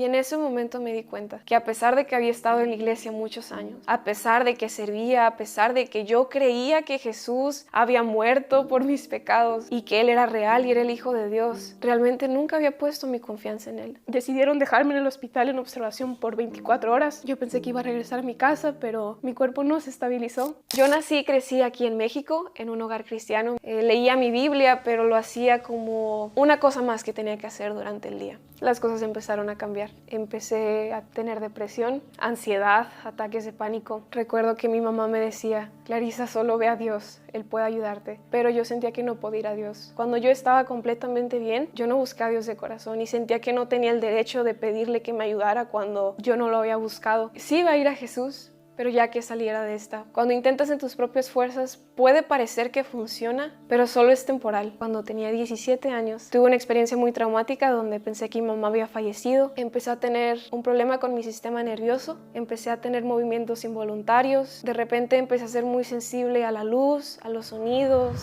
Y en ese momento me di cuenta que a pesar de que había estado en la iglesia muchos años, a pesar de que servía, a pesar de que yo creía que Jesús había muerto por mis pecados y que Él era real y era el Hijo de Dios, realmente nunca había puesto mi confianza en Él. Decidieron dejarme en el hospital en observación por 24 horas. Yo pensé que iba a regresar a mi casa, pero mi cuerpo no se estabilizó. Yo nací y crecí aquí en México, en un hogar cristiano. Leía mi Biblia, pero lo hacía como una cosa más que tenía que hacer durante el día. Las cosas empezaron a cambiar. Empecé a tener depresión, ansiedad, ataques de pánico. Recuerdo que mi mamá me decía, Clarisa, solo ve a Dios, Él puede ayudarte. Pero yo sentía que no podía ir a Dios. Cuando yo estaba completamente bien, yo no buscaba a Dios de corazón y sentía que no tenía el derecho de pedirle que me ayudara cuando yo no lo había buscado. Sí iba a ir a Jesús, pero ya que saliera de esta. Cuando intentas en tus propias fuerzas, puede parecer que funciona, pero solo es temporal. Cuando tenía 17 años, tuve una experiencia muy traumática donde pensé que mi mamá había fallecido. Empecé a tener un problema con mi sistema nervioso, empecé a tener movimientos involuntarios. De repente empecé a ser muy sensible a la luz, a los sonidos,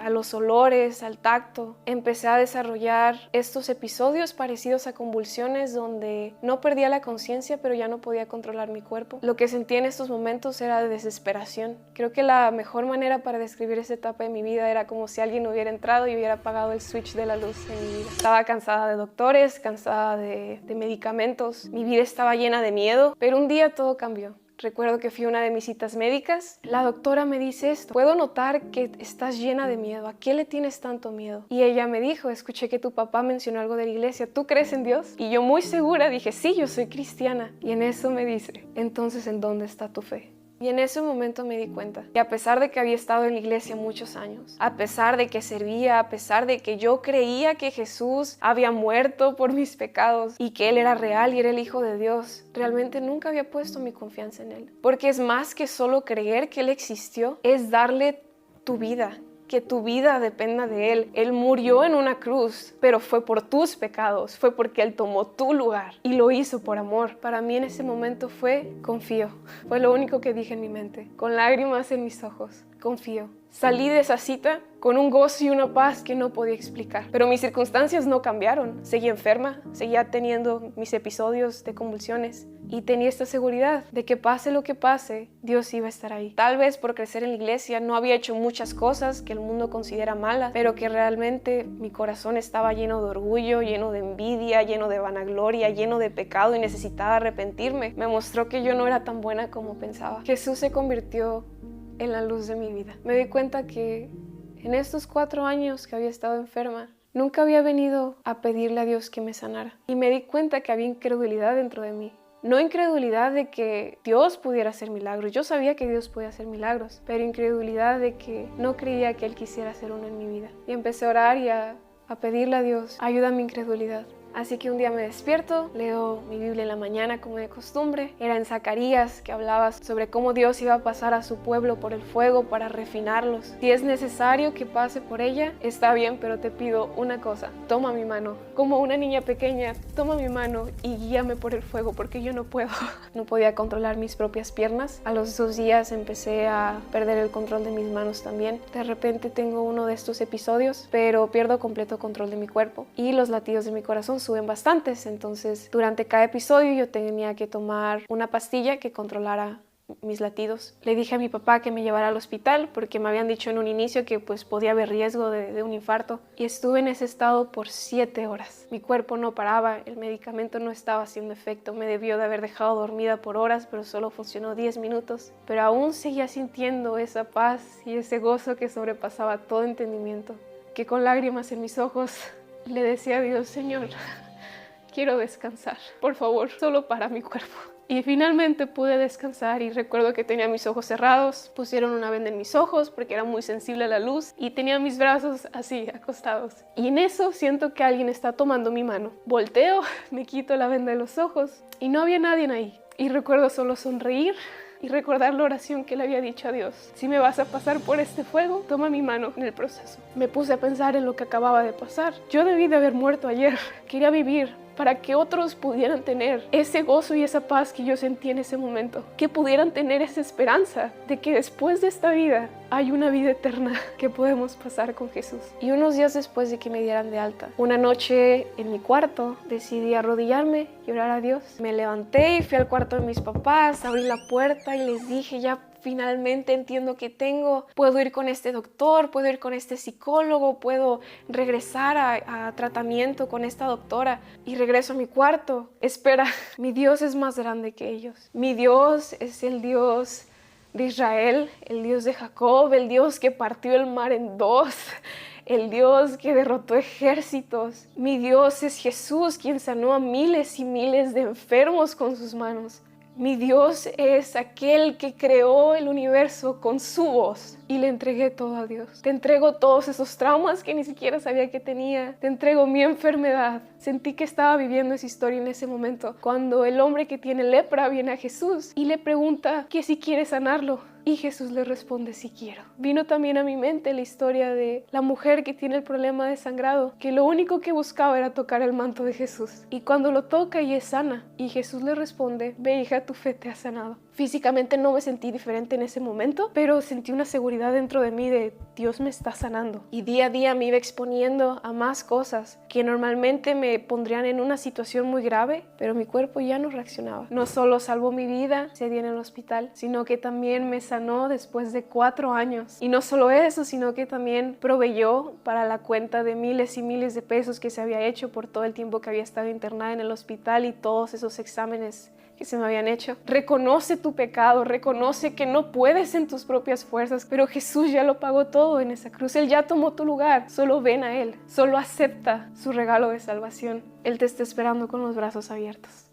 a los olores, al tacto. Empecé a desarrollar estos episodios parecidos a convulsiones donde no perdía la conciencia, pero ya no podía controlar mi cuerpo. Lo que sentía en estos momentos era de desesperación. Creo que la mejor manera para describir esa etapa de mi vida era como si alguien hubiera entrado y hubiera apagado el switch de la luz en mi vida. Estaba cansada de doctores, cansada de medicamentos. Mi vida estaba llena de miedo, pero un día todo cambió. Recuerdo que fui a una de mis citas médicas. La doctora me dice esto: puedo notar que estás llena de miedo. ¿A qué le tienes tanto miedo? Y ella me dijo, escuché que tu papá mencionó algo de la iglesia. ¿Tú crees en Dios? Y yo muy segura dije, sí, yo soy cristiana. Y en eso me dice, entonces, ¿en dónde está tu fe? Y en ese momento me di cuenta que a pesar de que había estado en la iglesia muchos años, a pesar de que servía, a pesar de que yo creía que Jesús había muerto por mis pecados y que Él era real y era el Hijo de Dios, realmente nunca había puesto mi confianza en Él. Porque es más que solo creer que Él existió, es darle tu vida, que tu vida dependa de Él. Él murió en una cruz, pero fue por tus pecados, fue porque Él tomó tu lugar y lo hizo por amor. Para mí en ese momento fue confío. Fue lo único que dije en mi mente, con lágrimas en mis ojos, confío. Salí de esa cita con un gozo y una paz que no podía explicar. Pero mis circunstancias no cambiaron. Seguía enferma, seguía teniendo mis episodios de convulsiones y tenía esta seguridad de que pase lo que pase, Dios iba a estar ahí. Tal vez por crecer en la iglesia no había hecho muchas cosas que el mundo considera malas, pero que realmente mi corazón estaba lleno de orgullo, lleno de envidia, lleno de vanagloria, lleno de pecado y necesitaba arrepentirme. Me mostró que yo no era tan buena como pensaba. Jesús se convirtió en la luz de mi vida. Me di cuenta que en estos 4 años que había estado enferma, nunca había venido a pedirle a Dios que me sanara. Y me di cuenta que había incredulidad dentro de mí. No incredulidad de que Dios pudiera hacer milagros. Yo sabía que Dios podía hacer milagros, pero incredulidad de que no creía que Él quisiera hacer uno en mi vida. Y empecé a orar y a pedirle a Dios, ayuda a mi incredulidad. Así que un día me despierto, leo mi Biblia en la mañana como de costumbre. Era en Zacarías, que hablaba sobre cómo Dios iba a pasar a su pueblo por el fuego para refinarlos. Si es necesario que pase por ella, está bien, pero te pido una cosa: toma mi mano. Como una niña pequeña, toma mi mano y guíame por el fuego, porque yo no puedo. No podía controlar mis propias piernas. A los 2 días empecé a perder el control de mis manos también. De repente tengo uno de estos episodios, pero pierdo completo control de mi cuerpo y los latidos de mi corazón suben bastantes. Entonces, durante cada episodio yo tenía que tomar una pastilla que controlara mis latidos. Le dije a mi papá que me llevara al hospital porque me habían dicho en un inicio que pues podía haber riesgo de un infarto, y estuve en ese estado por 7 horas. Mi cuerpo no paraba, el medicamento no estaba haciendo efecto. Me debió de haber dejado dormida por horas, pero solo funcionó 10 minutos. Pero aún seguía sintiendo esa paz y ese gozo que sobrepasaba todo entendimiento, que con lágrimas en mis ojos le decía a Dios: Señor, quiero descansar, por favor, solo para mi cuerpo. Y finalmente pude descansar, y recuerdo que tenía mis ojos cerrados, pusieron una venda en mis ojos porque era muy sensible a la luz, y tenía mis brazos así, acostados. Y en eso siento que alguien está tomando mi mano. Volteo, me quito la venda de los ojos y no había nadie ahí. Y recuerdo solo sonreír y recordar la oración que le había dicho a Dios: si me vas a pasar por este fuego, toma mi mano en el proceso. Me puse a pensar en lo que acababa de pasar. Yo debí de haber muerto ayer. Quería vivir, para que otros pudieran tener ese gozo y esa paz que yo sentí en ese momento, que pudieran tener esa esperanza de que después de esta vida hay una vida eterna que podemos pasar con Jesús. Y unos días después de que me dieran de alta, una noche en mi cuarto decidí arrodillarme y orar a Dios. Me levanté y fui al cuarto de mis papás, abrí la puerta y les dije: ya finalmente entiendo que puedo ir con este doctor, puedo ir con este psicólogo, puedo regresar a tratamiento con esta doctora. Y regreso a mi cuarto. Espera, mi Dios es más grande que ellos. Mi Dios es el Dios de Israel, el Dios de Jacob, el Dios que partió el mar en dos, el Dios que derrotó ejércitos. Mi Dios es Jesús, quien sanó a miles y miles de enfermos con sus manos. Mi Dios es aquel que creó el universo con su voz. Y le entregué todo a Dios. Te entrego todos esos traumas que ni siquiera sabía que tenía. Te entrego mi enfermedad. Sentí que estaba viviendo esa historia en ese momento, cuando el hombre que tiene lepra viene a Jesús y le pregunta que si quiere sanarlo. Y Jesús le responde: sí quiero. Vino también a mi mente la historia de la mujer que tiene el problema de sangrado, que lo único que buscaba era tocar el manto de Jesús. Y cuando lo toca y es sana, y Jesús le responde: ve, hija, tu fe te ha sanado. Físicamente no me sentí diferente en ese momento, pero sentí una seguridad dentro de mí de Dios me está sanando. Y día a día me iba exponiendo a más cosas que normalmente me pondrían en una situación muy grave, pero mi cuerpo ya no reaccionaba. No solo salvó mi vida ese día en el hospital, sino que también me sanó después de 4 años. Y no solo eso, sino que también proveyó para la cuenta de miles y miles de pesos que se había hecho por todo el tiempo que había estado internada en el hospital y todos esos exámenes que se me habían hecho. Reconoce tu pecado, reconoce que no puedes en tus propias fuerzas, pero Jesús ya lo pagó todo en esa cruz. Él ya tomó tu lugar. Solo ven a Él, solo acepta su regalo de salvación. Él te está esperando con los brazos abiertos.